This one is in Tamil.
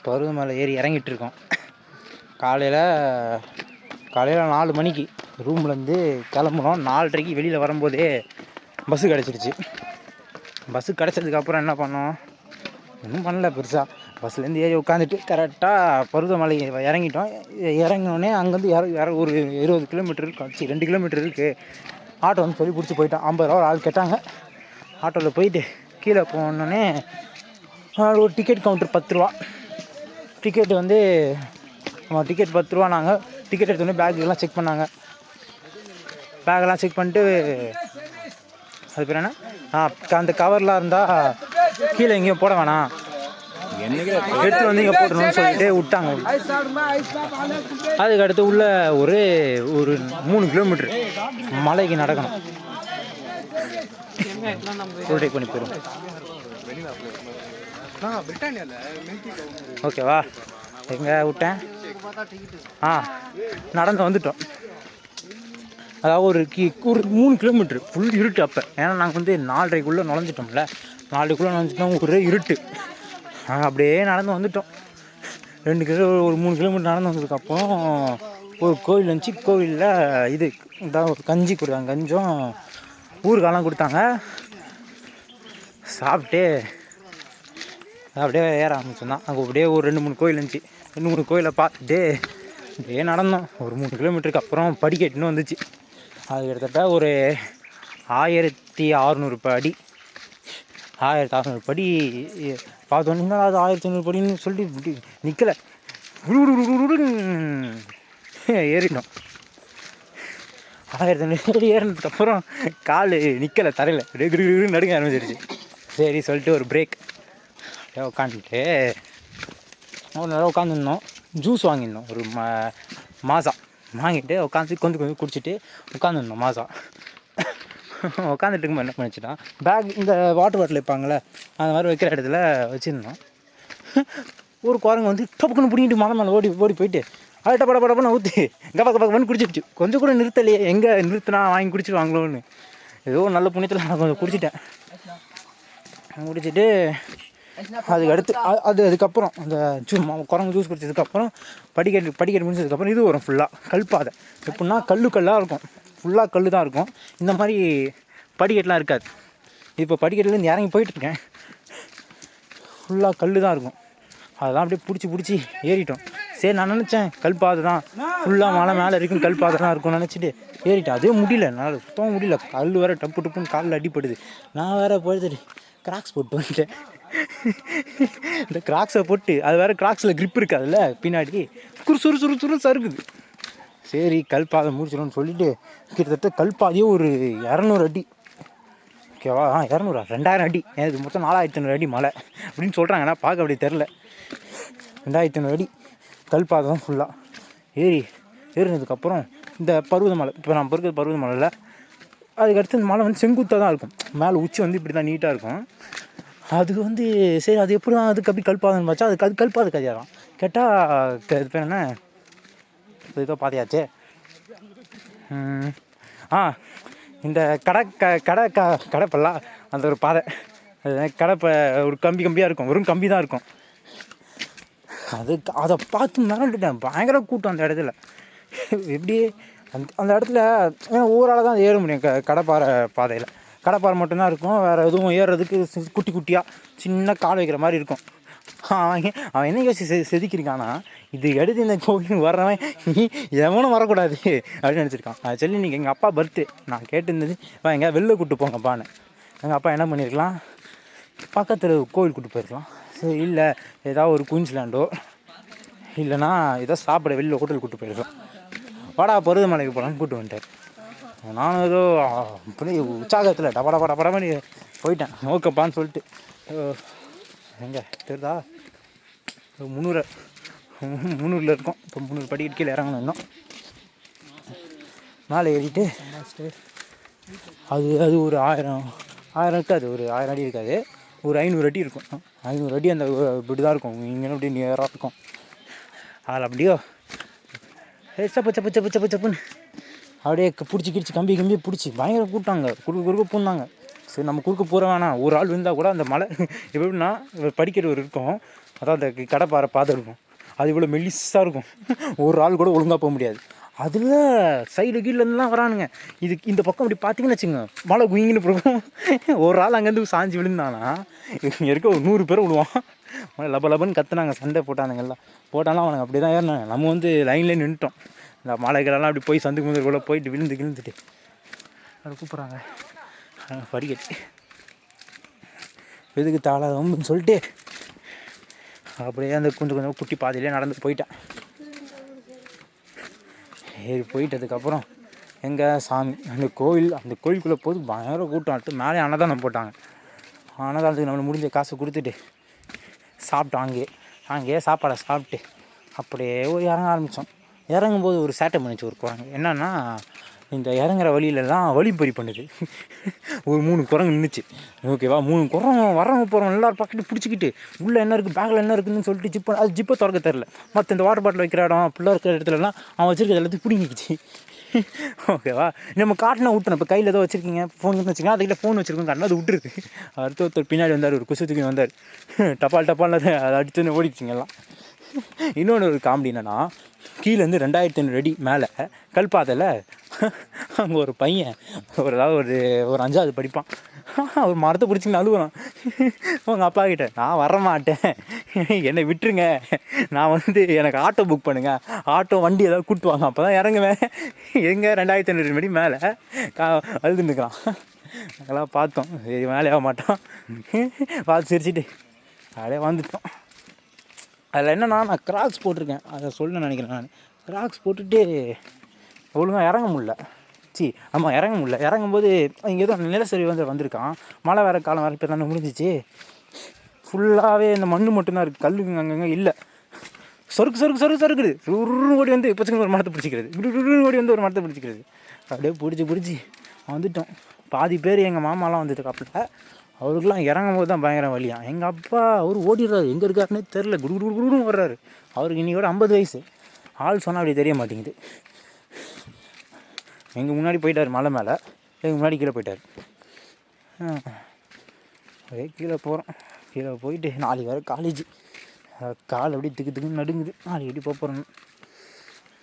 பருவமலை ஏறி இறங்கிட்டு இருக்கோம். காலையில் 4 மணிக்கு ரூம்லேருந்து கிளம்புனோம். 4:30க்கு வெளியில் வரும்போதே பஸ்ஸு கிடச்சிருச்சு. பஸ்ஸு கிடச்சதுக்கப்புறம் என்ன பண்ணோம், ஒன்றும் பண்ணல பெருசாக. பஸ்லேருந்து ஏறி உட்காந்துட்டு கரெக்டாக பருவமலை இறங்கிட்டோம். இறங்கினோடனே அங்கேருந்து ஒரு 20 கிலோமீட்டர் இருக்கும், 2 கிலோமீட்டர் இருக்குது. ஆட்டோ வந்து சொல்லி பிடிச்சி போயிட்டோம். 50 ரூபா ஒரு ஆள் கேட்டாங்க. ஆட்டோவில் போயிட்டு கீழே போனோடனே ஒரு டிக்கெட் கவுண்டர் 10 ரூபா. டிக்கெட்டு வந்து டிக்கெட் 10 ரூபா. நாங்கள் டிக்கெட் எடுத்தோடனே பேக்கெல்லாம் செக் பண்ணாங்க. பேக்கெல்லாம் செக் பண்ணிட்டு அது பேர் என்ன, அந்த கவர்லாம் இருந்தால் கீழே எங்கேயும் போட வேணாம், எடுத்து வந்து இங்கே போட்டணும்னு சொல்லிட்டு விட்டாங்க. அதுக்கடுத்து உள்ள ஒரு 3 கிலோமீட்ரு மலைக்கு நடக்கணும். ரோட்டேக் பண்ணி போயிடும். ஓகேவா, எங்கே விட்டேன், நடந்து வந்துட்டோம். அதாவது ஒரு 3 கிலோமீட்ரு ஃபுல் இருட்டு அப்போ. ஏன்னா நாங்கள் வந்து 4:30க்குள்ளே நுழைஞ்சிட்டோம்ல. 4:30க்குள்ளே நுழைஞ்சிட்டோம். ஒரே இருட்டு. நாங்கள் அப்படியே நடந்து வந்துட்டோம். 3 கிலோமீட்டர் நடந்து வந்ததுக்கப்புறம் ஒரு கோவில் வந்துச்சு. கோவிலில் இதான் ஒரு கஞ்சி கொடுத்தாங்க. கஞ்சும் ஊறுகாலாம் கொடுத்தாங்க. சாப்பிட்டு அப்படியே ஏற ஆரம்பிச்சோம். அங்கே அப்படியே ஒரு 2-3 கோயில் இருந்துச்சு. 2-3 கோயிலை பார்த்துட்டு அப்படியே நடந்தோம். ஒரு 3 கிலோமீட்டருக்கு அப்புறம் படிக்கட்டுன்னு வந்துச்சு. அது கிட்டத்தட்ட ஒரு 1600 படி. 1600 படி பார்த்தோன்னா அது 1500 படின்னு சொல்லிட்டு நிற்கலை, ஏறிட்டோம். 1500 படி ஏறினதுக்கப்புறம் கால் நிற்கலை தரையில், நடுங்க ஆரம்பிச்சிருச்சு. சரி சொல்லிட்டு ஒரு பிரேக் உட்காந்துட்டு ஒரு நேரம் உட்காந்துருந்தோம். ஜூஸ் வாங்கியிருந்தோம். ஒரு மாசா வாங்கிட்டு உட்காந்து கொஞ்சம் குடிச்சிட்டு உட்காந்துருந்தோம். மாசா உட்காந்துட்டு இருக்கும்போது என்ன பண்ணிச்சுன்னா, பேக் இந்த வாட்டர் பாட்டில் வைப்பாங்களே அந்த மாதிரி வைக்கிற இடத்துல வச்சுருந்தோம். ஒரு குரங்கு வந்து டப்புக்குன்னு பிடிக்கிட்டு மலை மேலே ஓடி போயிட்டு அதை டப்படப்படப்பன்னு ஊற்றி கப்பன்னு குடிச்சிடுச்சு. கொஞ்சம் கூட நிறுத்தலையே, எங்கே நிறுத்தினா வாங்கி குடிச்சிட்டு வாங்களோன்னு. ஏதோ நல்ல புண்ணியத்தில் நான் கொஞ்சம் குடிச்சிட்டேன். குடிச்சிட்டு அதுக்கப்புறம் அந்த குரங்கு ஜூஸ் குடிச்சதுக்கப்புறம் படிக்கட்டு முடிச்சதுக்கப்புறம் இது வரும் ஃபுல்லாக கல்பாதை. எப்படின்னா கல்லாக இருக்கும், ஃபுல்லாக கல் தான் இருக்கும். இந்த மாதிரி படிக்கட்டுலாம் இருக்காது. இப்போ படிக்கட்டுலேருந்து இறங்கி போயிட்டுருக்கேன். ஃபுல்லாக கல் தான் இருக்கும். அதெல்லாம் அப்படியே பிடிச்சி ஏறிட்டோம். சரி, நான் நினச்சேன் கல்பாதை தான், ஃபுல்லாக மலை மேலே இருக்கும், கல்பாதை தான் இருக்கும்னு நினச்சிட்டு ஏறிட்டேன். அதே முடியல, என்னால் சுத்தமாக முடியல. கல் வேறு டப்புன்னு காலில் அடிப்படுது. நான் வேறு போயிட்டு கிராக்ஸ் போட்டு வந்துட்டேன். இந்த கிராக்ஸை போட்டு அது வேறு கிராக்ஸில் க்ரிப் இருக்காதுல்ல, பின்னாடி சுறு சறுக்குது. சரி கல்பாதை முடிச்சிடும்னு சொல்லிவிட்டு கிட்டத்தட்ட கல்பாதையே ஒரு 200 அடி. ஓகேவா, 200 2000 அடி. எனக்கு மொத்தம் 4500 அடி மலை அப்படின்னு சொல்கிறாங்க. ஆனால் பார்க்க அப்படி தெரில. 2500 அடி கல்பாதை தான் ஃபுல்லாக. ஏறினதுக்கப்புறம் இந்த பருவதமலை, இப்போ நான் இருக்கிற பருவதமலையில் அதுக்கடுத்து இந்த மலை வந்து செங்குத்தாக தான் இருக்கும். மேலே உச்சி வந்து இப்படி தான் நீட்டாக இருக்கும். அதுக்கு வந்து சரி அது எப்படி தான் அதுக்கு அப்படி கல்பாதைன்னு பார்த்தா அது கல்பாதை கதையாதான். கேட்டால் இது பேர் என்ன, ஏதோ பாதையாச்சே. இந்த கடைப்பல்லா அந்த ஒரு பாதை, கடைப்பை ஒரு கம்பியாக இருக்கும், வெறும் கம்பி தான் இருக்கும். அதை பார்த்து மிரண்டுட்டேன். பயங்கர கூட்டம் அந்த இடத்துல. எப்படி அந்த இடத்துல ஊரால் தான் ஏற முடியும். கடைப்பாறை பாதையில் கடைப்பாறை மட்டும்தான் இருக்கும். வேறு எதுவும் ஏறுறதுக்கு குட்டி குட்டியாக சின்ன கால் வைக்கிற மாதிரி இருக்கும். அவன் என்ன யோசிச்சு செதுக்கியிருக்கானா, இது எடுத்து இந்த கோவிலுக்கு வர்றவன் எவனும் வரக்கூடாது அப்படின்னு நினச்சிருக்கான். அது சொல்லி இன்றைக்கி எங்கள் அப்பா பர்த்டே நான் கேட்டிருந்தது, எங்கேயா வெளில கூப்பிட்டு போங்கப்பான்னு. எங்கள் அப்பா என்ன பண்ணியிருக்கலாம், பக்கத்தில் கோவில் கூப்பிட்டு போயிருக்கலாம். சரி, இல்லை ஏதாவது ஒரு குயின்ஸ்லாண்டோ இல்லைனா ஏதோ சாப்பிட வெளியில் ஹோட்டல் கூப்பிட்டு போயிருக்கலாம். வாடா பருவதமலைக்கு போகலான்னு கூப்பிட்டு வந்துட்டார். நானும் ஏதோ அப்படி உற்சாகத்தில் டபடபடபடமணி போயிட்டேன். ஓகேப்பான்னு சொல்லிட்டு எங்கே தெரியுதா, 300 இருக்கோம். இப்போ 300 படிக்கட்டு கீழே இறங்கணும். இன்னும் மேலே ஏறிட்டு அது ஒரு 1000 இருக்காது, ஒரு 1000 அடி இருக்காது, ஒரு 500 அடி இருக்கும். 500 அடி அந்த இப்படி தான் இருக்கும். இங்கே அப்படியே நேராக இருக்கும். அதில் அப்படியோ சப்புன்னு அப்படியே பிடிச்சி கம்பி பிடிச்சி பயங்கர கூட்டாங்க. குறுக்க பூந்தாங்க. சரி நம்ம குறுக்க போகிற வேணாம், ஒரு ஆள் விழுந்தால் கூட அந்த மலை எப்படின்னா படிக்கிற ஒரு இருக்கும், அதான் அந்த கடப்பாறை பாதை இருக்கும், அது இவ்வளோ மெல்லிஸாக இருக்கும், ஒரு ஆள் கூட ஒழுங்காக போக முடியாது. அதில் சைடு கீழேருந்துலாம் வரானுங்க. இந்த பக்கம் அப்படி பார்த்தீங்கன்னு வச்சுங்க, மழை குயிங்கன்னு போகும். ஒரு ஆள் அங்கேருந்து சாஞ்சி விழுந்தானா இங்கே இருக்க ஒரு 100 பேர் விழுவான். மழை லப லபன்னு கத்துனாங்க, சண்டை போட்டானுங்கெல்லாம். போட்டாலும் அவனுங்க அப்படி தான் ஏறினாங்க. நம்ம வந்து லைன்லேயே நின்றுட்டோம். இந்த மலைகளெல்லாம் அப்படி போய் சந்து முந்திரிக்குள்ளே போயிட்டு விழுந்துட்டு அதை கூப்பிட்றாங்க படிக்கட்டு எதுக்கு தாளாதுன்னு சொல்லிட்டு அப்படியே அந்த கொஞ்சம் கொஞ்சம் குட்டி பாதையிலே நடந்து போயிட்டேன். ஏறி போயிட்டதுக்கப்புறம் எங்கள் சாமி அந்த கோயிலுக்குள்ளே போது பயங்கர கூட்டம். அடுத்து மேலே அன்னதானம் போட்டாங்க. அன்னதானத்துக்கு நம்மளுக்கு முடிஞ்ச காசை கொடுத்துட்டு சாப்பிட்டோம். அங்கேயே சாப்பாடை சாப்பிட்டு அப்படியே இறங்க ஆரம்பித்தோம். இறங்கும்போது ஒரு சேட்டை பண்ணிச்சு ஒரு குரங்கு. என்னன்னா, இந்த இறங்குற வழியிலலாம் வழிப்பறி பண்ணுது. ஒரு 3 குரங்கு நின்றுச்சு. ஓகேவா, 3 குரங்கு வரவங்க போகிறவங்க எல்லோரும் பக்கத்து பிடிச்சிக்கிட்டு உள்ளே என்ன இருக்குது, பேக்கில் என்ன இருக்குதுன்னு சொல்லிட்டு ஜிப்பை திறக்க தெரில. மற்ற இந்த வாட்டர் பாட்டில் வைக்கிற இடம் அப்படிலாம் இருக்கிற இடத்துலலாம் அவன் வச்சுருக்கிறது எல்லாத்தையும் பிடிங்கிக்கிச்சு. ஓகேவா, நம்ம காட்டினா விட்டணும். இப்போ கையில் ஏதோ வச்சுருக்கீங்க, ஃபோன் வச்சுக்கோங்க, அதுக்கிட்ட ஃபோன் வச்சுருக்கோங்க, கண்ணா அது விட்டுருக்கு. அடுத்த ஒருத்தர் பின்னாடி வந்தார், ஒரு குசுத்துக்கு வந்தார். டப்பால் அதை அடிச்சுன்னு ஓடிச்சிங்க எல்லாம். இன்னொன்று ஒரு காமெடி என்னென்னா, கீழேருந்து 2500 அடி மேலே கல்பாதையில் அங்கே ஒரு பையன் அதாவது ஒரு 5ஆவது படிப்பான். ஒரு மரத்தை பிடிச்சிங்கன்னு அழுகுறான். உங்கள் அப்பா கிட்ட, நான் வரமாட்டேன், என்னை விட்டுருங்க, நான் வந்து எனக்கு ஆட்டோ புக் பண்ணுங்கள், ஆட்டோ வண்டி ஏதாவது கூப்பிட்டு வாங்க, அப்போ தான் இறங்குவேன். எங்கே 2500 அடி மேலே அழுதுன்னுக்குறான். அதெல்லாம் பார்த்தோம். சரி மேலே ஆக மாட்டான், பார்த்து சிரிச்சிட்டு அப்படியே வந்துட்டோம். அதில் என்னென்னா, நான் கிராக்ஸ் போட்டிருக்கேன், அதை சொல்ல நினைக்கிறேன். நான் கிராக்ஸ் போட்டுட்டு ஒழுங்காக இறங்க முடில. இறங்க முடில. இறங்கும்போது இங்கே ஏதோ நிலச்சரிவு வந்திருக்கான். மழை வேறு காலம் வேறு இப்போ தானே முடிஞ்சிச்சு. ஃபுல்லாகவே இந்த மண் மட்டும்தான் இருக்குது, கல்லுங்க அங்கங்கே இல்லை. சொருக்குது. ஓடி வந்து பச்சை ஒரு மரத்தை பிடிச்சிக்கிறது, ஓடி வந்து ஒரு மரத்தை பிடிச்சிக்கிறது. அப்படியே பிடிச்சி வந்துட்டோம். பாதி பேர் எங்கள் மாமாலாம் வந்துட்டுருக்காப்புல. அவருக்கெல்லாம் இறங்கும் போது தான் பயங்கர வலியா. எங்கள் அப்பா அவர் ஓடிடுறாரு, எங்கே இருக்காருன்னே தெரில, குடுன்னு வர்றாரு. அவருக்கு இன்னையோட 50 வயசு. ஆள் சொன்னால் அப்படி தெரிய மாட்டேங்குது. எங்கள் முன்னாடி போயிட்டார் மலை மேலே, எங்கள் முன்னாடி கீழே போயிட்டார். அப்படியே கீழே போகிறோம். கீழே போயிட்டு நாளைக்கு வேறு காலேஜ், கால் அப்படியே திக்குன்னு நடுங்குது. நாளைக்கு எப்படி போகிறோன்னு